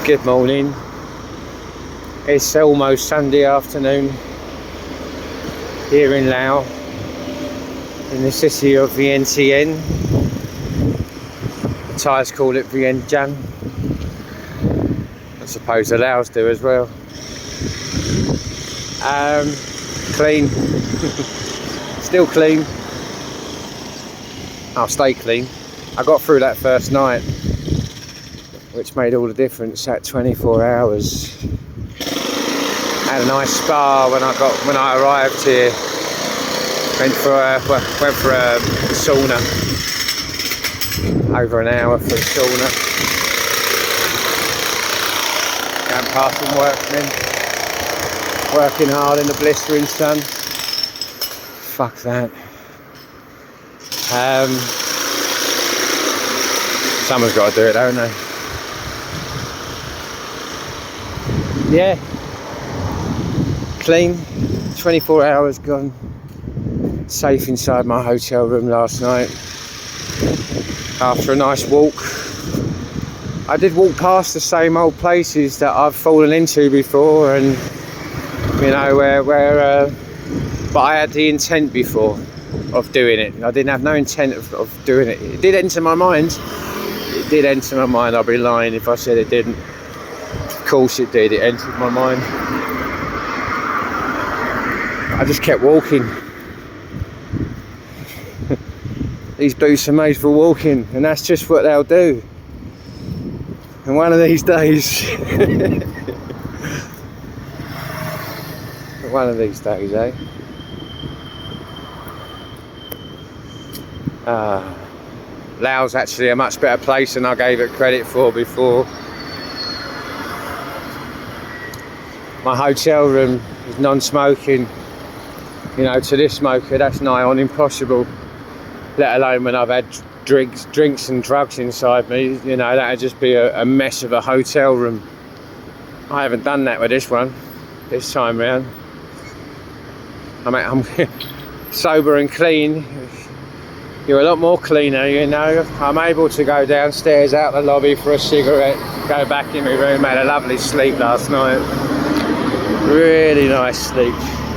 Good morning. It's almost Sunday afternoon here in Laos, in the city of Vientiane. The Thais call it Vientiane. I suppose the Laos do as well. Clean. Still clean. I'll stay clean. I got through that first night, which made all the difference. At 24 hours. Had a nice spa when I arrived here. Went for a sauna. Over an hour for a sauna. Going past some workmen, working hard in the blistering sun. Fuck that. Someone's got to do it, haven't they? Yeah. Clean. 24 hours gone. Safe inside my hotel room last night. After a nice walk. I did walk past the same old places that I've fallen into before, and you know but I had the intent before of doing it. I didn't have no intent of doing it. It did enter my mind. It did enter my mind. I'd be lying if I said it didn't. Of course it did. It entered my mind. I just kept walking. These boots are made for walking, and that's just what they'll do. And one of these days, eh? Laos actually a much better place than I gave it credit for before. My hotel room is non-smoking. You know, to this smoker, that's nigh on impossible. Let alone when I've had drinks and drugs inside me. You know, that'd just be a mess of a hotel room. I haven't done that with this one, this time round. I'm sober and clean. You're a lot more cleaner, you know. I'm able to go downstairs out the lobby for a cigarette, go back in my room. Had a lovely sleep last night. Really nice sleep.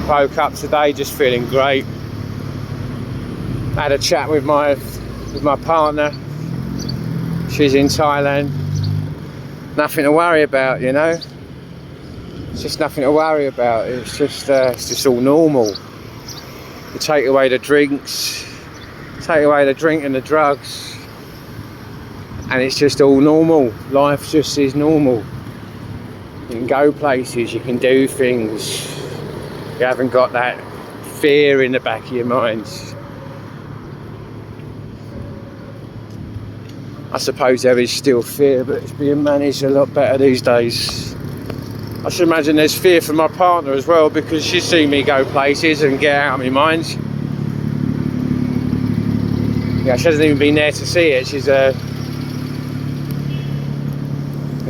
Woke up today just feeling great. Had a chat with my partner. She's in Thailand. Nothing to worry about, you know. It's just nothing to worry about. It's just all normal. You take away the drinks, take away the drink and the drugs, and it's just all normal. Life just is normal. You can go places, you can do things. You haven't got that fear in the back of your mind. I suppose there is still fear, but it's being managed a lot better these days. I should imagine there's fear for my partner as well, because she's seen me go places and get out of my mind. Yeah, she hasn't even been there to see it. She's you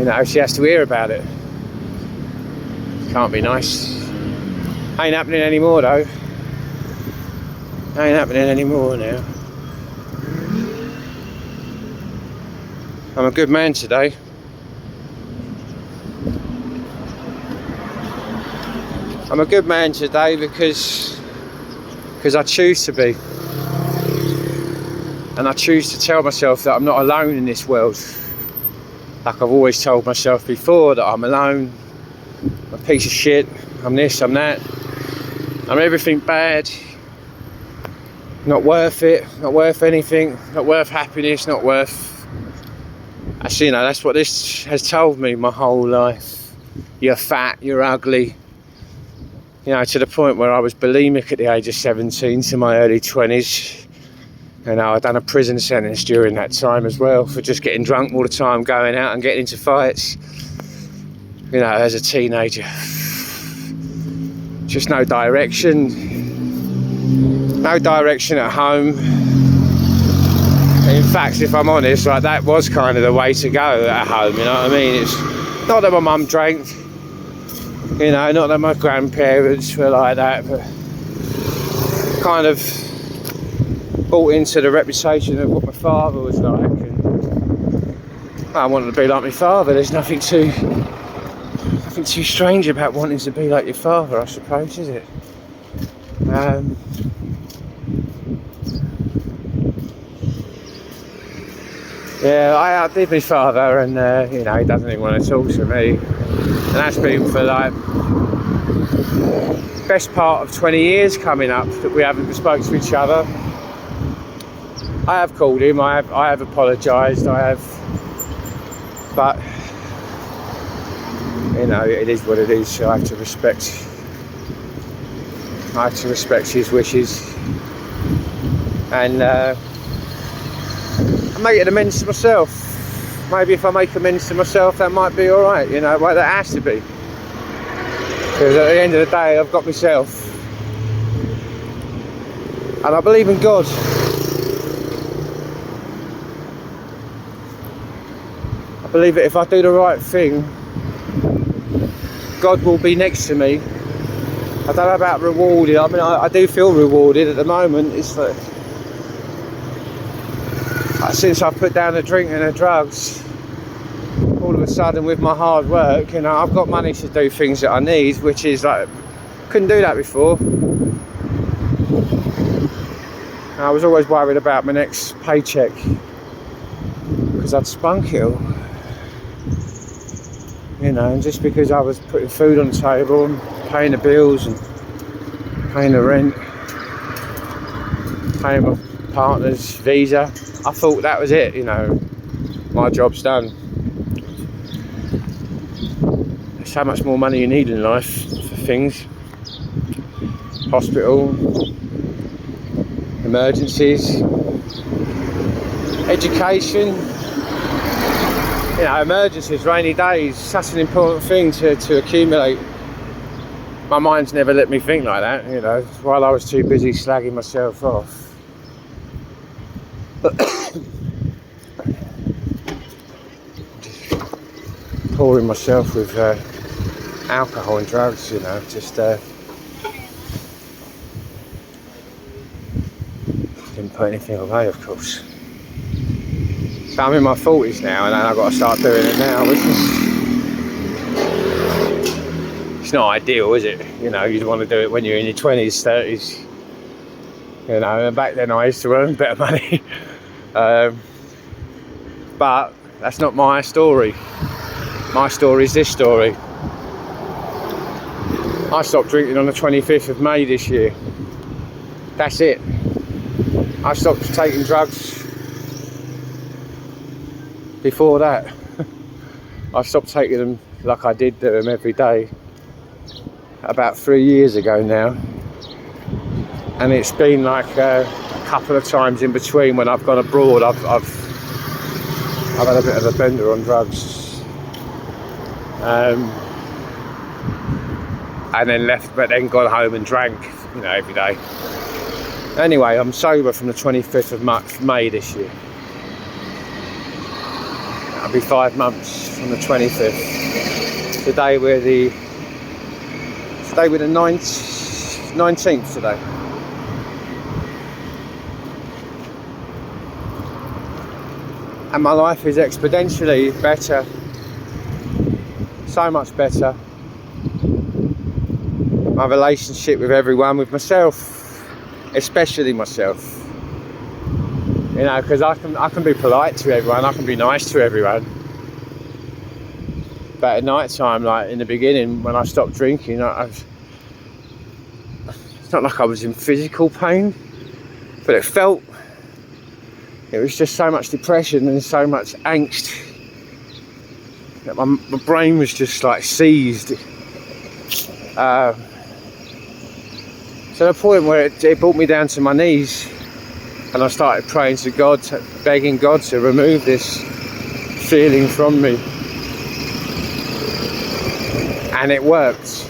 know, she has to hear about it. Can't be nice. Ain't happening anymore though. Ain't happening anymore now. I'm a good man today. I'm a good man today because I choose to be. And I choose to tell myself that I'm not alone in this world. Like I've always told myself before, that I'm alone. I'm a piece of shit. I'm this, I'm that. I'm everything bad. Not worth it. Not worth anything. Not worth happiness. Not worth... Actually, you know, that's what this has told me my whole life. You're fat, you're ugly. You know, to the point where I was bulimic at the age of 17 to my early 20s. You know, I'd done a prison sentence during that time as well for just getting drunk all the time, going out and getting into fights. You know, as a teenager. Just no direction. No direction at home. In fact, if I'm honest, like, that was kind of the way to go at home, you know what I mean? It's not that my mum drank, you know, not that my grandparents were like that, but kind of bought into the reputation of what my father was like. And I wanted to be like my father. There's nothing too strange about wanting to be like your father, I suppose, is it? Yeah, I outdid my father, and you know, he doesn't even want to talk to me, and that's been for like best part of 20 years coming up that we haven't spoke to each other. I have called him, I have apologised, but you know, it is what it is. So I have to respect his wishes, and I'm making amends to myself. Maybe if I make amends to myself, that might be all right. You know, well, that has to be, because at the end of the day, I've got myself, and I believe in God. I believe that if I do the right thing, God will be next to me. I don't know about rewarded. I mean, I do feel rewarded at the moment. It's like since I put down the drink and the drugs, all of a sudden with my hard work, you know, I've got money to do things that I need, which is like, couldn't do that before. I was always worried about my next paycheck because I'd spunk it all. You know, and just because I was putting food on the table and paying the bills and paying the rent, paying my partner's visa, I thought that was it, you know, my job's done. There's so much more money you need in life for things. Hospital, emergencies, education. You know, emergencies, rainy days, such an important thing to accumulate. My mind's never let me think like that, you know, while I was too busy slagging myself off. Just pouring myself with alcohol and drugs, you know, just didn't put anything away, of course. So I'm in my 40s now, and I've got to start doing it now, which is, it's not ideal, is it? You know, you'd want to do it when you're in your 20s, 30s. You know, and back then I used to earn better money. But that's not my story. My story is this story. I stopped drinking on the 25th of May this year. That's it. I stopped taking drugs before that. I stopped taking them like I did do them every day about 3 years ago now, and it's been like a couple of times in between when I've gone abroad. I've had a bit of a bender on drugs, and then left, but then gone home and drank, you know, every day. Anyway, I'm sober from the 25th of May this year. It'll be 5 months from the 25th. Today we're the 19th today. And my life is exponentially better. So much better. My relationship with everyone, with myself, especially myself. You know, because I can be polite to everyone, I can be nice to everyone. But at night time, like in the beginning, when I stopped drinking, it's not like I was in physical pain, but it was just so much depression and so much angst that my brain was just like seized. To the point where it brought me down to my knees. And I started praying to God, begging God to remove this feeling from me. And it worked.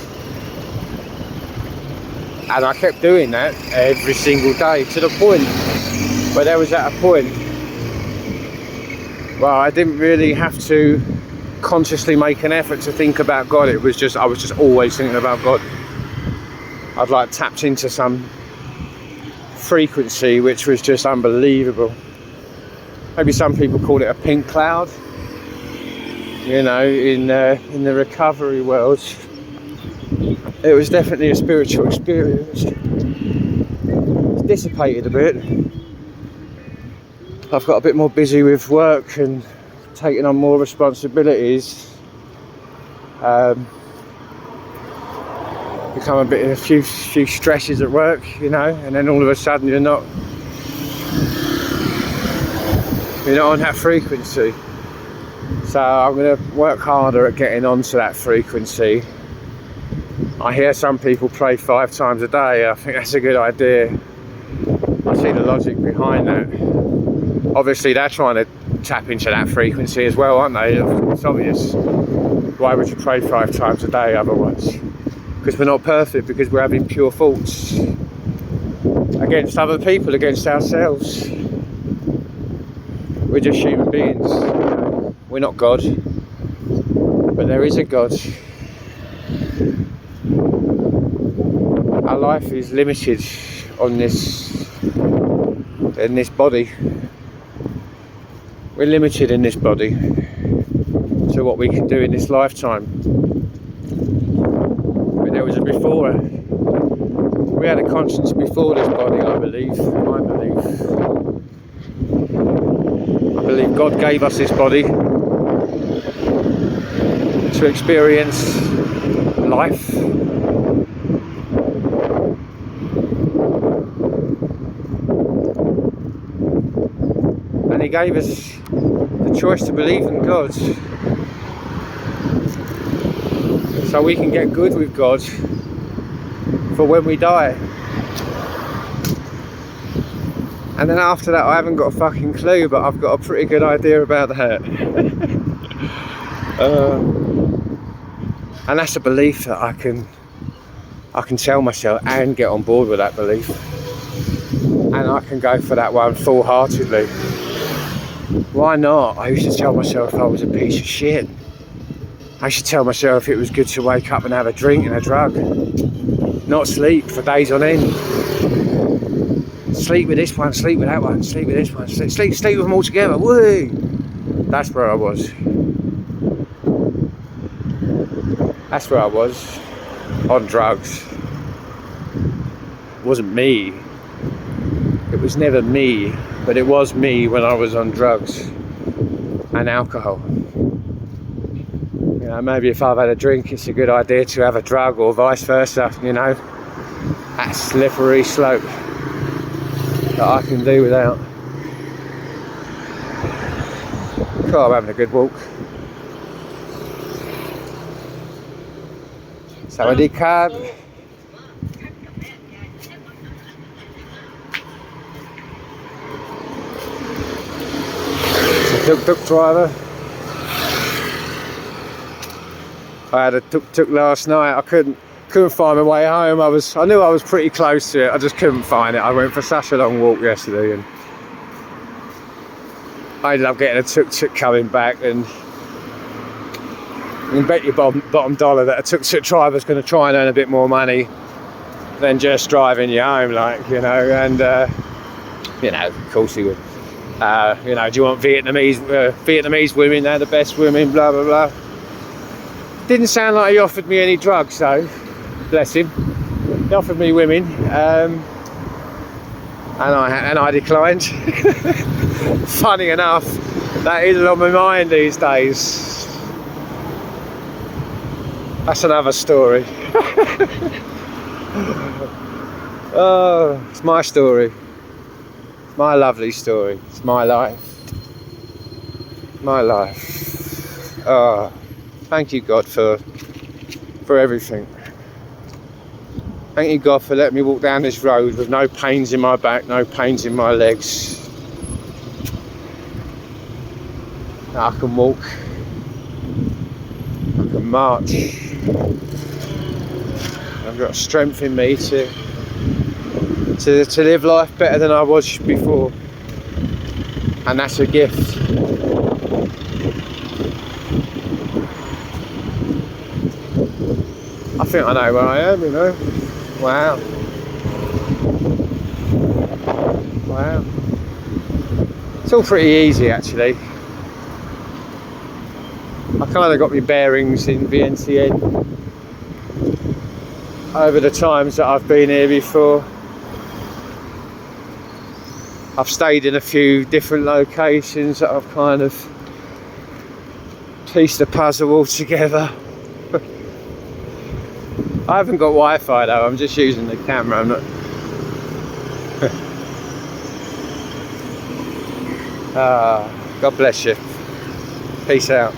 And I kept doing that every single day, to the point where there was at a point where I didn't really have to consciously make an effort to think about God. I was just always thinking about God. I'd like tapped into some frequency which was just unbelievable. Maybe some people call it a pink cloud. you know, in the recovery world. It was definitely a spiritual experience. It's dissipated a bit. I've got a bit more busy with work and taking on more responsibilities. Become a bit of a few stresses at work, you know, and then all of a sudden you're not on that frequency. So I'm going to work harder at getting onto that frequency. I hear some people pray 5 times a day. I think that's a good idea. I see the logic behind that. Obviously they're trying to tap into that frequency as well, aren't they? It's obvious. Why would you pray 5 times a day otherwise? Because we're not perfect, because we're having pure thoughts against other people, against ourselves. We're just human beings. We're not God, but there is a God. Our life is limited in this body. We're limited in this body to what we can do in this lifetime. But there was a before. We had a conscience before this body, I believe. I believe God gave us this body to experience life. And He gave us the choice to believe in God, so we can get good with God for when we die. And then after that, I haven't got a fucking clue, but I've got a pretty good idea about that. And that's a belief that I can tell myself and get on board with that belief, and I can go for that one full-heartedly. Why not? I used to tell myself I was a piece of shit. I used to tell myself it was good to wake up and have a drink and a drug, not sleep for days on end. Sleep with this one, sleep with that one, sleep with this one, sleep with them all together. Woo! That's where I was. That's where I was, on drugs. It wasn't me. It was never me, but it was me when I was on drugs and alcohol. You know, maybe if I've had a drink, it's a good idea to have a drug, or vice versa, you know. That slippery slope that I can do without. Oh, I'm having a good walk. Sawadee krab. It's a tuk-tuk driver. I had a tuk-tuk last night. I couldn't find my way home. I knew I was pretty close to it. I just couldn't find it. I went for such a long walk yesterday, and I ended up getting a tuk-tuk coming back, and you can bet your bottom dollar that a tuk-tuk driver's going to try and earn a bit more money than just driving you home, like, you know. And you know, of course he would. You know, do you want Vietnamese women? They're the best women, blah blah blah. Didn't sound like he offered me any drugs though, bless him. He offered me women, and I declined. Funny enough, that is on my mind these days. That's another story. Oh, it's my story. It's my lovely story. It's my life. My life. Oh, thank you, God, for everything. Thank you, God, for letting me walk down this road with no pains in my back, no pains in my legs. I can walk. I can march. I've got strength in me to live life better than I was before, and that's a gift. I think I know where I am, you know. Wow. Wow. It's all pretty easy, actually. I kind of got my bearings in VNTN over the times that I've been here before. I've stayed in a few different locations that I've kind of pieced the puzzle all together. I haven't got Wi-Fi though, I'm just using the camera, I'm not... God bless you. Peace out.